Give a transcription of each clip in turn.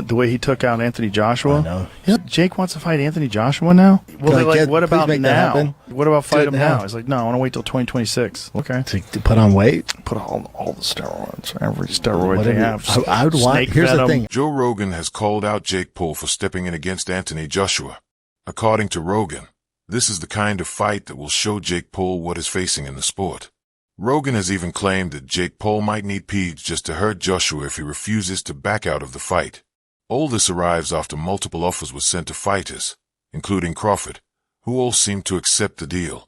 the way he took out Anthony Joshua. I know. Jake wants to fight Anthony Joshua now? Well, they're like, what about now? What about fight him now? He's like, no, I want to wait till 2026. Okay. To put on weight? Put all the steroids, every steroid they have. I would want. Here's the thing. Joe Rogan has called out Jake Paul for stepping in against Anthony Joshua. According to Rogan, this is the kind of fight that will show Jake Paul what is facing in the sport. Rogan has even claimed that Jake Paul might need PEDs just to hurt Joshua if he refuses to back out of the fight. All this arrives after multiple offers were sent to fighters, including Crawford, who all seemed to accept the deal.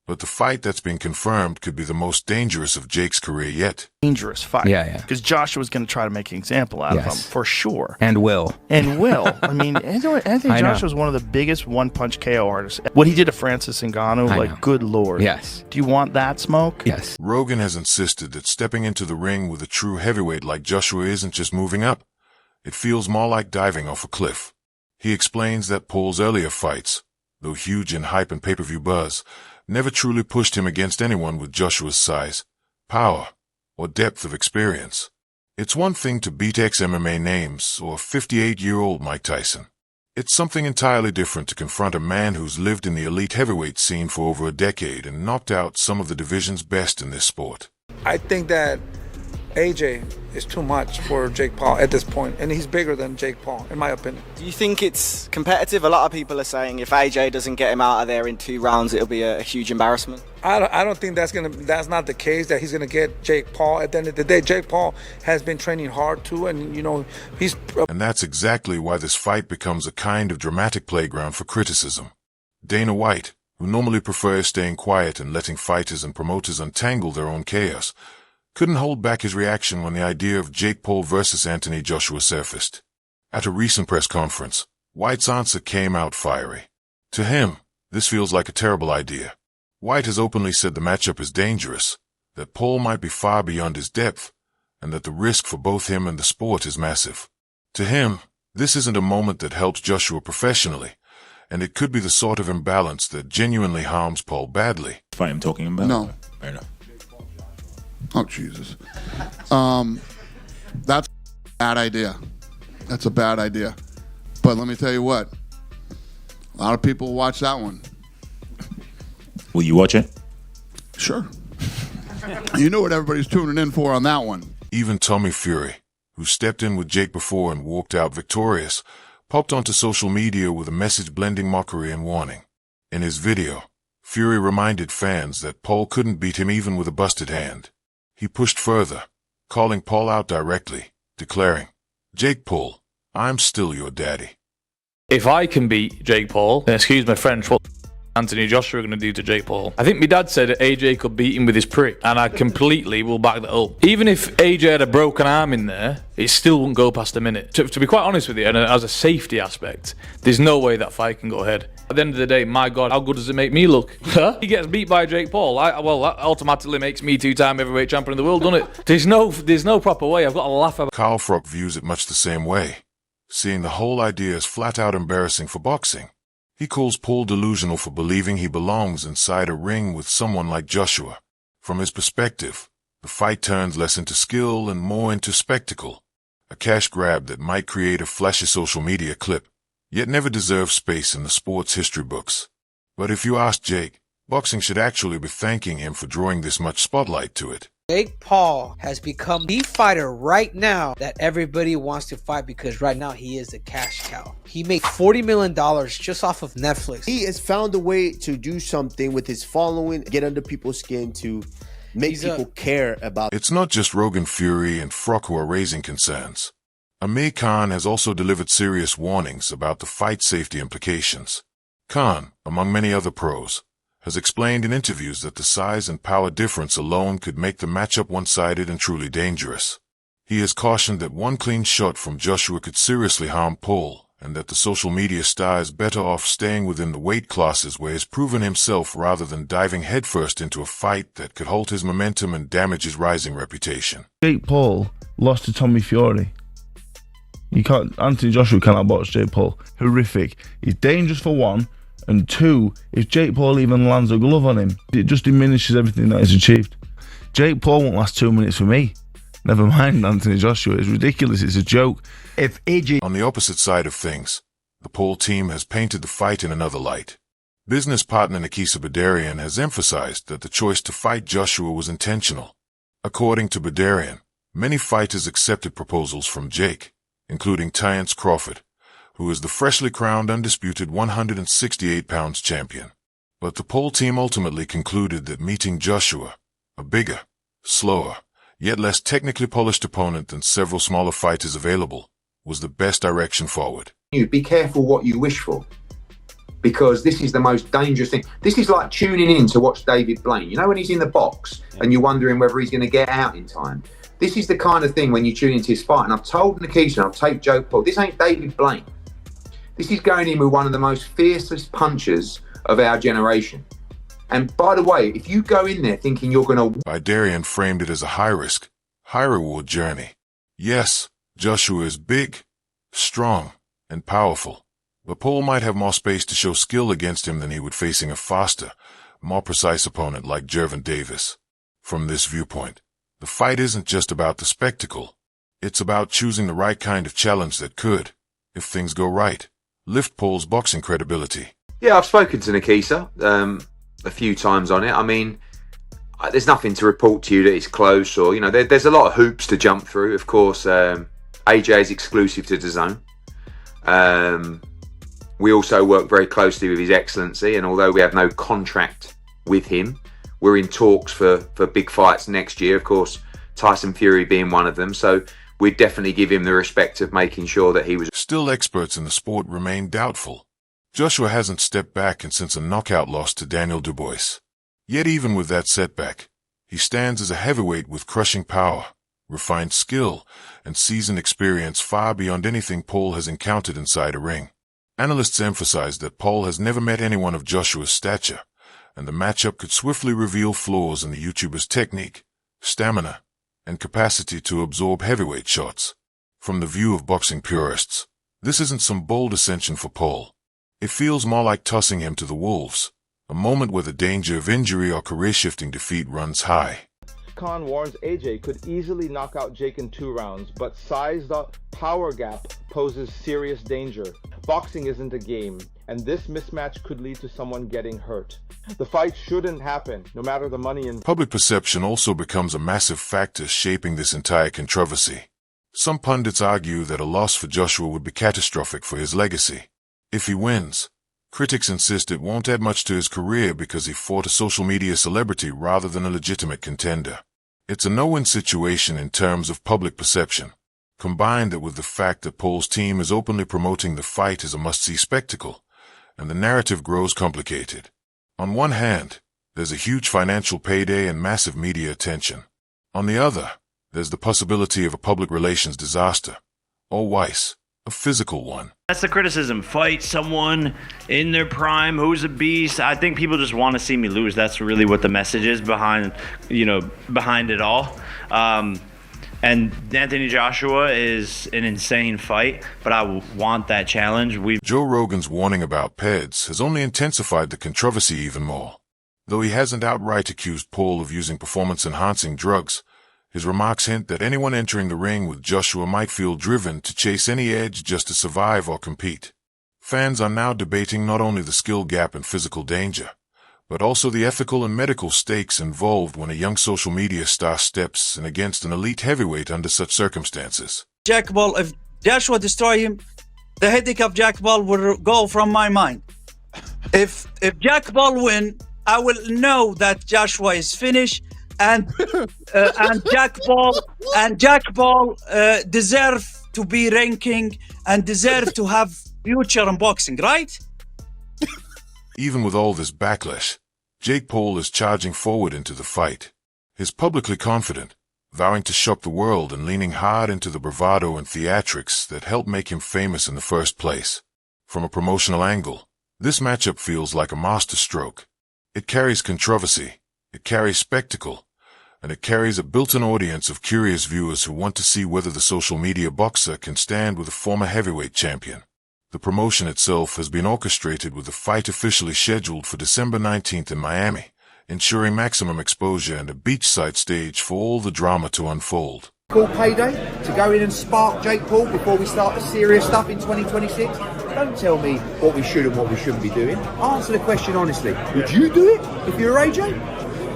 But the fight that's been confirmed could be the most dangerous of Jake's career yet. Dangerous fight. Yeah. Because Joshua's going to try to make an example out of him, for sure. And will. I mean, Anthony Joshua's one of the biggest one-punch KO artists. What he did to Francis Ngannou, good lord. Yes. Do you want that smoke? Yes. Rogan has insisted that stepping into the ring with a true heavyweight like Joshua isn't just moving up. It feels more like diving off a cliff. He explains that Paul's earlier fights, though huge in hype and pay-per-view buzz, never truly pushed him against anyone with Joshua's size, power, or depth of experience. It's one thing to beat ex-MMA names or 58-year-old Mike Tyson. It's something entirely different to confront a man who's lived in the elite heavyweight scene for over a decade and knocked out some of the division's best in this sport. I think that AJ is too much for Jake Paul at this point, and he's bigger than Jake Paul, in my opinion. Do you think it's competitive? A lot of people are saying if AJ doesn't get him out of there in 2 rounds, it'll be a huge embarrassment. I don't think that's not the case, that he's gonna get Jake Paul. At the end of the day, Jake Paul has been training hard too, and he's. And that's exactly why this fight becomes a kind of dramatic playground for criticism. Dana White, who normally prefers staying quiet and letting fighters and promoters untangle their own chaos, couldn't hold back his reaction when the idea of Jake Paul versus Anthony Joshua surfaced. At a recent press conference, White's answer came out fiery. To him, this feels like a terrible idea. White has openly said the matchup is dangerous, that Paul might be far beyond his depth, and that the risk for both him and the sport is massive. To him, this isn't a moment that helps Joshua professionally, and it could be the sort of imbalance that genuinely harms Paul badly. Fight I'm talking about? No. Fair enough. Oh, Jesus. That's a bad idea. That's a bad idea. But let me tell you what. A lot of people watch that one. Will you watch it? Sure. You know what everybody's tuning in for on that one. Even Tommy Fury, who stepped in with Jake before and walked out victorious, popped onto social media with a message blending mockery and warning. In his video, Fury reminded fans that Paul couldn't beat him even with a busted hand. He pushed further, calling Paul out directly, declaring, "Jake Paul, I'm still your daddy." If I can beat Jake Paul, then excuse my French, what Anthony Joshua going to do to Jake Paul? I think my dad said that AJ could beat him with his prick, and I completely will back that up. Even if AJ had a broken arm in there, it still wouldn't go past a minute. To be quite honest with you, and as a safety aspect, there's no way that fight can go ahead. At the end of the day, my God, how good does it make me look? He gets beat by Jake Paul. Well, that automatically makes me 2-time heavyweight champion of the world, doesn't it? There's no proper way. I've got to laugh about. Carl Froch views it much the same way, seeing the whole idea as flat out embarrassing for boxing. He calls Paul delusional for believing he belongs inside a ring with someone like Joshua. From his perspective, the fight turns less into skill and more into spectacle, a cash grab that might create a flashy social media clip, yet never deserves space in the sport's history books. But if you ask Jake, boxing should actually be thanking him for drawing this much spotlight to it. Jake Paul has become the fighter right now that everybody wants to fight, because right now he is a cash cow. He made $40 million just off of Netflix. He has found a way to do something with his following, get under people's skin to make people care about. It's not just Rogan, Fury, and Froch who are raising concerns. Amir Khan has also delivered serious warnings about the fight safety implications. Khan, among many other pros, has explained in interviews that the size and power difference alone could make the matchup one-sided and truly dangerous. He has cautioned that one clean shot from Joshua could seriously harm Paul, and that the social media star is better off staying within the weight classes where he's proven himself rather than diving headfirst into a fight that could halt his momentum and damage his rising reputation. Jake Paul lost to Tommy Fury. Anthony Joshua cannot box Jake Paul. Horrific. He's dangerous for one, and two, if Jake Paul even lands a glove on him, it just diminishes everything that he's achieved. Jake Paul won't last 2 minutes for me. Never mind Anthony Joshua. It's ridiculous. It's a joke. If AJ... On the opposite side of things, the Paul team has painted the fight in another light. Business partner Nikisa Badarian has emphasized that the choice to fight Joshua was intentional. According to Badarian, many fighters accepted proposals from Jake, including Terence Crawford, who is the freshly crowned undisputed 168-pounds champion. But the Paul team ultimately concluded that meeting Joshua, a bigger, slower, yet less technically polished opponent than several smaller fighters available, was the best direction forward. Be careful what you wish for, because this is the most dangerous thing. This is like tuning in to watch David Blaine. You know when he's in the box and you're wondering whether he's going to get out in time? This is the kind of thing when you tune into his fight. And I've told Nikisa, I've told Joe Paul, this ain't David Blaine. This is going in with one of the most fiercest punchers of our generation. And by the way, if you go in there thinking you're going to... Badarian framed it as a high-risk, high-reward journey. Yes, Joshua is big, strong, and powerful, but Paul might have more space to show skill against him than he would facing a faster, more precise opponent like Gervonta Davis. From this viewpoint, the fight isn't just about the spectacle. It's about choosing the right kind of challenge that could, if things go right, lift Paul's boxing credibility. Yeah, I've spoken to Nikisa a few times on it. I mean, there's nothing to report to you that it's close or, you know, there's a lot of hoops to jump through. Of course, AJ is exclusive to DAZN. We also work very closely with His Excellency, and although we have no contract with him, we're in talks for big fights next year. Of course, Tyson Fury being one of them. So we'd definitely give him the respect of making sure that he was... Still, experts in the sport remain doubtful. Joshua hasn't stepped back since a knockout loss to Daniel Dubois. Yet even with that setback, he stands as a heavyweight with crushing power, refined skill, and seasoned experience far beyond anything Paul has encountered inside a ring. Analysts emphasize that Paul has never met anyone of Joshua's stature, and the matchup could swiftly reveal flaws in the YouTuber's technique, stamina, and capacity to absorb heavyweight shots. From the view of boxing purists, this isn't some bold ascension for Paul. It feels more like tossing him to the wolves, a moment where the danger of injury or career-shifting defeat runs high. Khan warns AJ could easily knock out Jake in 2 rounds, but size-up power gap poses serious danger. Boxing isn't a game, and this mismatch could lead to someone getting hurt. The fight shouldn't happen, no matter the money in... Public perception also becomes a massive factor shaping this entire controversy. Some pundits argue that a loss for Joshua would be catastrophic for his legacy. If he wins, critics insist it won't add much to his career because he fought a social media celebrity rather than a legitimate contender. It's a no-win situation in terms of public perception. Combine that with the fact that Paul's team is openly promoting the fight as a must-see spectacle, and the narrative grows complicated. On one hand, there's a huge financial payday and massive media attention. On the other, there's the possibility of a public relations disaster, or worse, a physical one. That's the criticism. Fight someone in their prime who's a beast. I think people just want to see me lose. That's really what the message is behind it all. And Anthony Joshua is an insane fight, but I want that challenge. Joe Rogan's warning about PEDs has only intensified the controversy even more. Though he hasn't outright accused Paul of using performance-enhancing drugs, his remarks hint that anyone entering the ring with Joshua might feel driven to chase any edge just to survive or compete. Fans are now debating not only the skill gap and physical danger, but also the ethical and medical stakes involved when a young social media star steps in against an elite heavyweight under such circumstances. Jack Paul, if Joshua destroy him, the headache of Jack Paul will go from my mind. If Jack Paul win, I will know that Joshua is finished, and Jack Paul deserve to be ranking and deserve to have future in boxing, right? Even with all this backlash, Jake Paul is charging forward into the fight. He's publicly confident, vowing to shock the world and leaning hard into the bravado and theatrics that helped make him famous in the first place. From a promotional angle, this matchup feels like a masterstroke. It carries controversy, it carries spectacle, and it carries a built-in audience of curious viewers who want to see whether the social media boxer can stand with a former heavyweight champion. The promotion itself has been orchestrated with the fight officially scheduled for December 19th in Miami, ensuring maximum exposure and a beachside stage for all the drama to unfold. Cool payday to go in and spark Jake Paul before we start the serious stuff in 2026? Don't tell me what we should and what we shouldn't be doing. Answer the question honestly. Would you do it if you're AJ?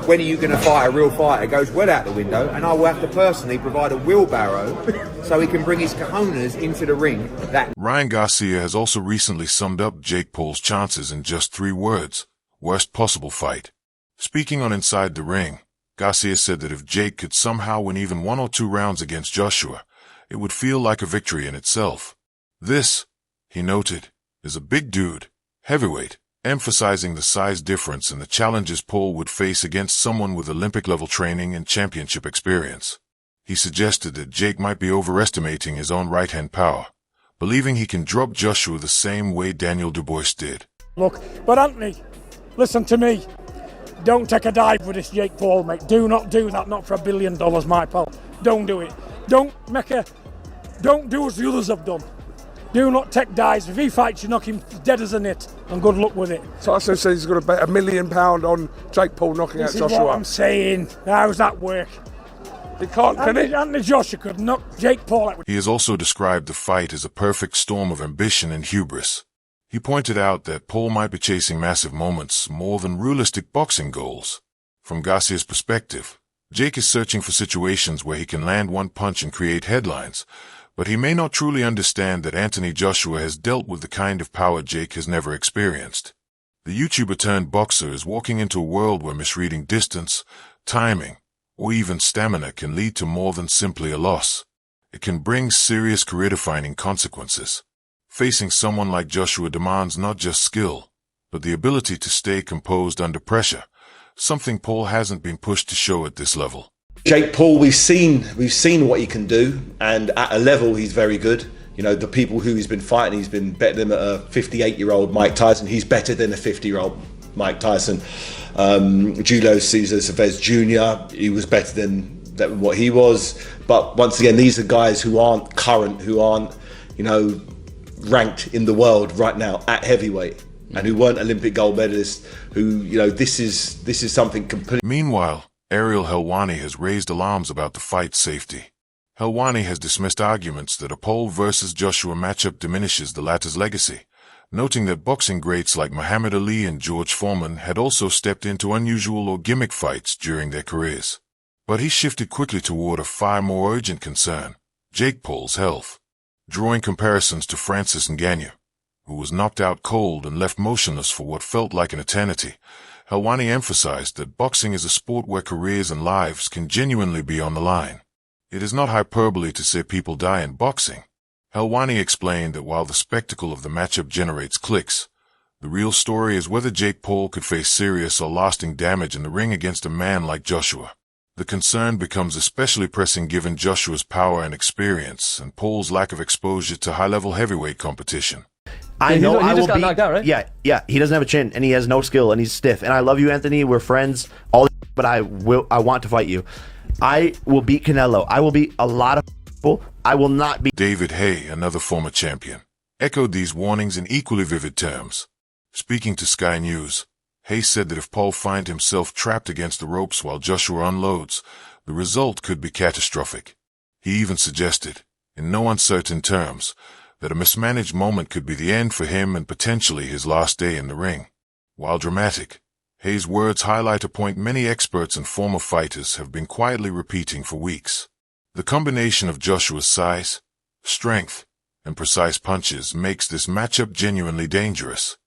When are you going to fight a real fighter? Goes well out the window, and I will have to personally provide a wheelbarrow so he can bring his cojones into the ring. Ryan Garcia has also recently summed up Jake Paul's chances in just 3 words: worst possible fight. Speaking on Inside the Ring, Garcia said that if Jake could somehow win even 1 or 2 rounds against Joshua, it would feel like a victory in itself. This, he noted, is a big dude, heavyweight, emphasizing the size difference and the challenges Paul would face against someone with Olympic-level training and championship experience. He suggested that Jake might be overestimating his own right-hand power, believing he can drop Joshua the same way Daniel Dubois did. Look, but Anthony, listen to me. Don't take a dive with this Jake Paul, mate. Do not do that, not for $1 billion, my pal. Don't do it. Don't do as the others have done. Do not take dives. If he fights, you knock him dead as a nit, and good luck with it. Tyson says he's going to bet £1 million on Jake Paul knocking out Joshua. This is what I'm saying. How's that work? He can't, can he? Anthony Joshua could knock Jake Paul out. He has also described the fight as a perfect storm of ambition and hubris. He pointed out that Paul might be chasing massive moments more than realistic boxing goals. From Garcia's perspective, Jake is searching for situations where he can land one punch and create headlines, but he may not truly understand that Anthony Joshua has dealt with the kind of power Jake has never experienced. The YouTuber-turned-boxer is walking into a world where misreading distance, timing, or even stamina can lead to more than simply a loss. It can bring serious career-defining consequences. Facing someone like Joshua demands not just skill, but the ability to stay composed under pressure, something Paul hasn't been pushed to show at this level. Jake Paul, we've seen what he can do, and at a level he's very good. You know, the people who he's been fighting, he's been better than a 58-year-old Mike Tyson. He's better than a 50-year-old Mike Tyson. Julio Cesar Chavez Jr., he was better than what he was. But once again, these are guys who aren't current, who aren't, ranked in the world right now at heavyweight, and who weren't Olympic gold medalists, who, this is something completely... Meanwhile, Ariel Helwani has raised alarms about the fight's safety. Helwani has dismissed arguments that a Paul versus Joshua matchup diminishes the latter's legacy, noting that boxing greats like Muhammad Ali and George Foreman had also stepped into unusual or gimmick fights during their careers. But he shifted quickly toward a far more urgent concern: Jake Paul's health. Drawing comparisons to Francis Ngannou, who was knocked out cold and left motionless for what felt like an eternity, Helwani emphasized that boxing is a sport where careers and lives can genuinely be on the line. It is not hyperbole to say people die in boxing. Helwani explained that while the spectacle of the matchup generates clicks, the real story is whether Jake Paul could face serious or lasting damage in the ring against a man like Joshua. The concern becomes especially pressing given Joshua's power and experience and Paul's lack of exposure to high-level heavyweight competition. I know he just got knocked out, right? Yeah. He doesn't have a chin, and he has no skill, and he's stiff. And I love you, Anthony. We're friends. But I want to fight you. I will beat Canelo. I will beat a lot of people. I will not beat... David Haye, another former champion, echoed these warnings in equally vivid terms. Speaking to Sky News, Haye said that if Paul finds himself trapped against the ropes while Joshua unloads, the result could be catastrophic. He even suggested, in no uncertain terms, that a mismanaged moment could be the end for him and potentially his last day in the ring. While dramatic, Haye's words highlight a point many experts and former fighters have been quietly repeating for weeks. The combination of Joshua's size, strength, and precise punches makes this matchup genuinely dangerous.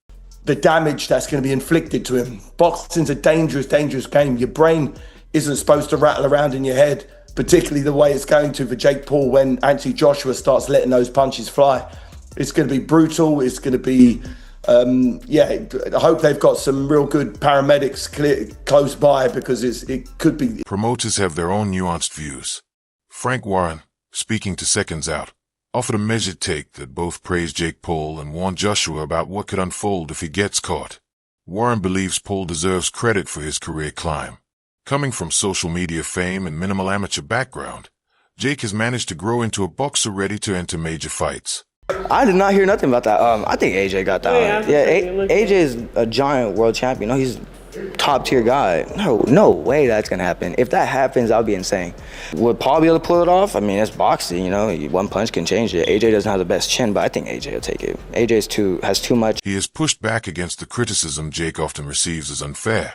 The damage that's going to be inflicted to him. Boxing's a dangerous, dangerous game. Your brain isn't supposed to rattle around in your head, particularly the way it's going to for Jake Paul when Anthony Joshua starts letting those punches fly. It's going to be brutal. It's going to be, I hope they've got some real good paramedics close by, because it could be... Promoters have their own nuanced views. Frank Warren, speaking to Seconds Out, offered a measured take that both praised Jake Paul and warned Joshua about what could unfold if he gets caught. Warren believes Paul deserves credit for his career climb. Coming from social media fame and minimal amateur background, Jake has managed to grow into a boxer ready to enter major fights. I did not hear nothing about that. I think AJ got that one. Yeah, AJ is a giant world champion. He's top tier guy. No way that's gonna happen. If that happens, I'll be insane. Would Paul be able to pull it off? I mean, it's boxing, you know. One punch can change it. AJ doesn't have the best chin, but I think AJ will take it. AJ has too much. He has pushed back against the criticism Jake often receives as unfair,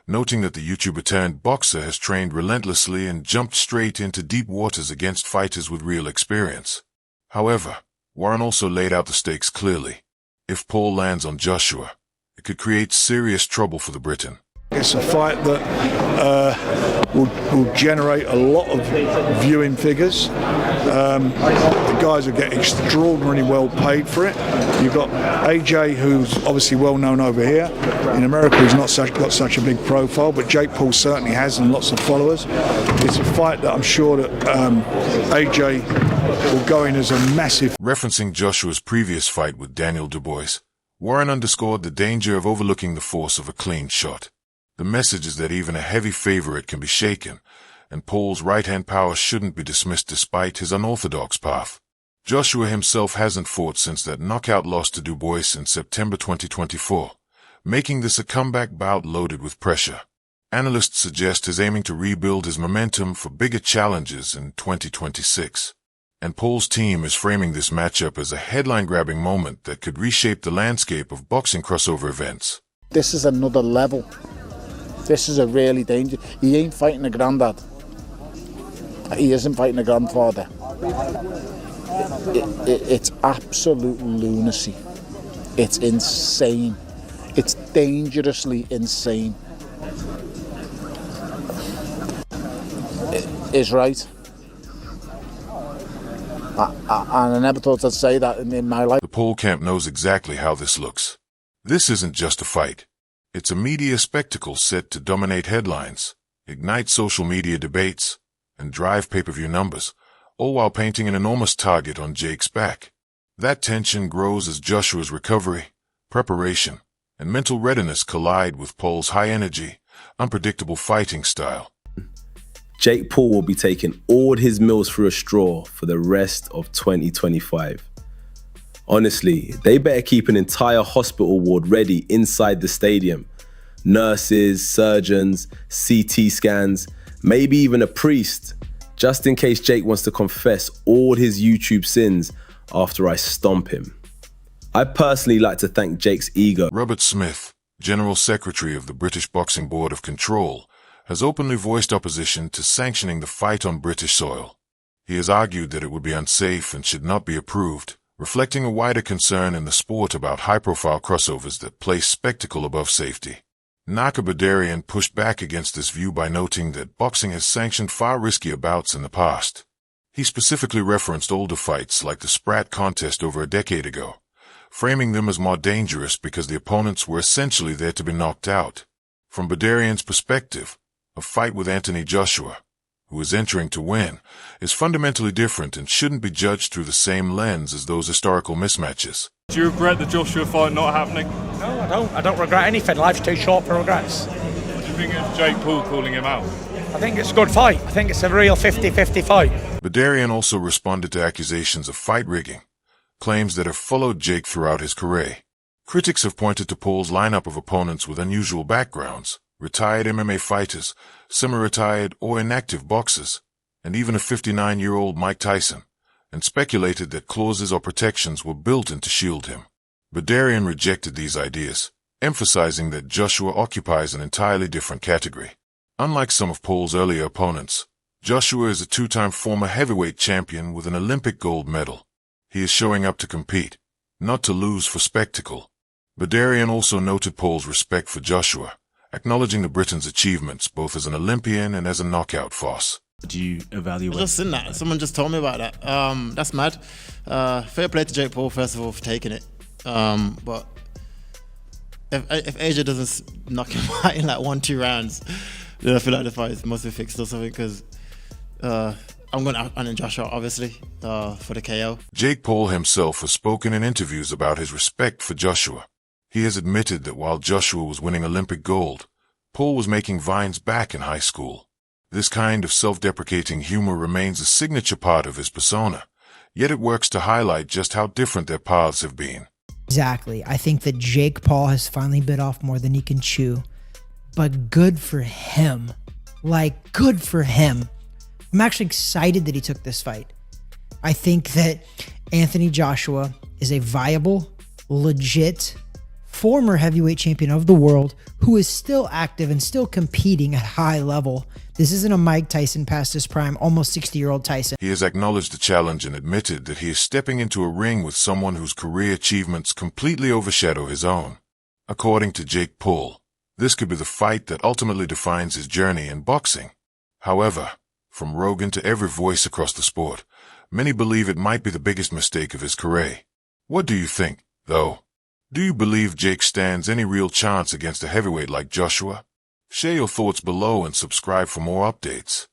noting that the YouTuber turned boxer has trained relentlessly and jumped straight into deep waters against fighters with real experience. However, Warren also laid out the stakes clearly. If Paul lands on Joshua, it could create serious trouble for the Briton. It's a fight that will generate a lot of viewing figures. The guys will get extraordinarily well paid for it. You've got AJ, who's obviously well known over here. In America, he's not got such a big profile, but Jake Paul certainly has, and lots of followers. It's a fight that I'm sure that AJ will go in as a massive. Referencing Joshua's previous fight with Daniel Dubois, Warren underscored the danger of overlooking the force of a clean shot. The message is that even a heavy favorite can be shaken, and Paul's right-hand power shouldn't be dismissed despite his unorthodox path. Joshua himself hasn't fought since that knockout loss to Dubois in September 2024, making this a comeback bout loaded with pressure. Analysts suggest he's aiming to rebuild his momentum for bigger challenges in 2026. And Paul's team is framing this matchup as a headline-grabbing moment that could reshape the landscape of boxing crossover events. This is another level. This is a really dangerous. He ain't fighting a granddad. He isn't fighting a grandfather. It's absolute lunacy. It's insane. It's dangerously insane. Is right. And I never thought I'd say that in my life. The Paul camp knows exactly how this looks. This isn't just a fight. It's a media spectacle set to dominate headlines, ignite social media debates, and drive pay-per-view numbers, all while painting an enormous target on Jake's back. That tension grows as Joshua's recovery, preparation, and mental readiness collide with Paul's high-energy, unpredictable fighting style. Jake Paul will be taking all his meals through a straw for the rest of 2025. Honestly, they better keep an entire hospital ward ready inside the stadium. Nurses, surgeons, CT scans, maybe even a priest, just in case Jake wants to confess all his YouTube sins after I stomp him. I personally like to thank Jake's ego. Robert Smith, General Secretary of the British Boxing Board of Control, has openly voiced opposition to sanctioning the fight on British soil. He has argued that it would be unsafe and should not be approved, reflecting a wider concern in the sport about high-profile crossovers that place spectacle above safety. Naka Badarian pushed back against this view by noting that boxing has sanctioned far riskier bouts in the past. He specifically referenced older fights like the Sprat contest over a decade ago, framing them as more dangerous because the opponents were essentially there to be knocked out. From Badarian's perspective, a fight with Anthony Joshua, who is entering to win, is fundamentally different and shouldn't be judged through the same lens as those historical mismatches. Do you regret the Joshua fight not happening? No, I don't. I don't regret anything. Life's too short for regrets. What do you think of Jake Paul calling him out? I think it's a good fight. I think it's a real 50-50 fight. Badarian also responded to accusations of fight rigging, claims that have followed Jake throughout his career. Critics have pointed to Paul's lineup of opponents with unusual backgrounds, retired MMA fighters, semi-retired or inactive boxers, and even a 59-year-old Mike Tyson, and speculated that clauses or protections were built in to shield him. Badarian rejected these ideas, emphasizing that Joshua occupies an entirely different category. Unlike some of Paul's earlier opponents, Joshua is a two-time former heavyweight champion with an Olympic gold medal. He is showing up to compete, not to lose for spectacle. Badarian also noted Paul's respect for Joshua, acknowledging the Briton's achievements both as an Olympian and as a knockout force. Do you evaluate? I've just seen that. Someone just told me about that. That's mad. Fair play to Jake Paul, first of all, for taking it. But if AJ doesn't knock him out in like 1-2 rounds, then I feel like the fight must be fixed or something, because I'm going to out Joshua, obviously, for the KO. Jake Paul himself has spoken in interviews about his respect for Joshua. He has admitted that while Joshua was winning Olympic gold, Paul was making vines back in high school. This kind of self-deprecating humor remains a signature part of his persona, yet it works to highlight just how different their paths have been. Exactly. I think that Jake Paul has finally bit off more than he can chew. but good for him. Like, good for him. I'm actually excited that he took this fight. I think that Anthony Joshua is a viable, legit, former heavyweight champion of the world who is still active and still competing at high level. This isn't a Mike Tyson past his prime, almost 60-year-old Tyson. He has acknowledged the challenge and admitted that he is stepping into a ring with someone whose career achievements completely overshadow his own. According to Jake Paul, this could be the fight that ultimately defines his journey in boxing. However, from Rogan to every voice across the sport, many believe it might be the biggest mistake of his career. What do you think, though? Do you believe Jake stands any real chance against a heavyweight like Joshua? Share your thoughts below and subscribe for more updates.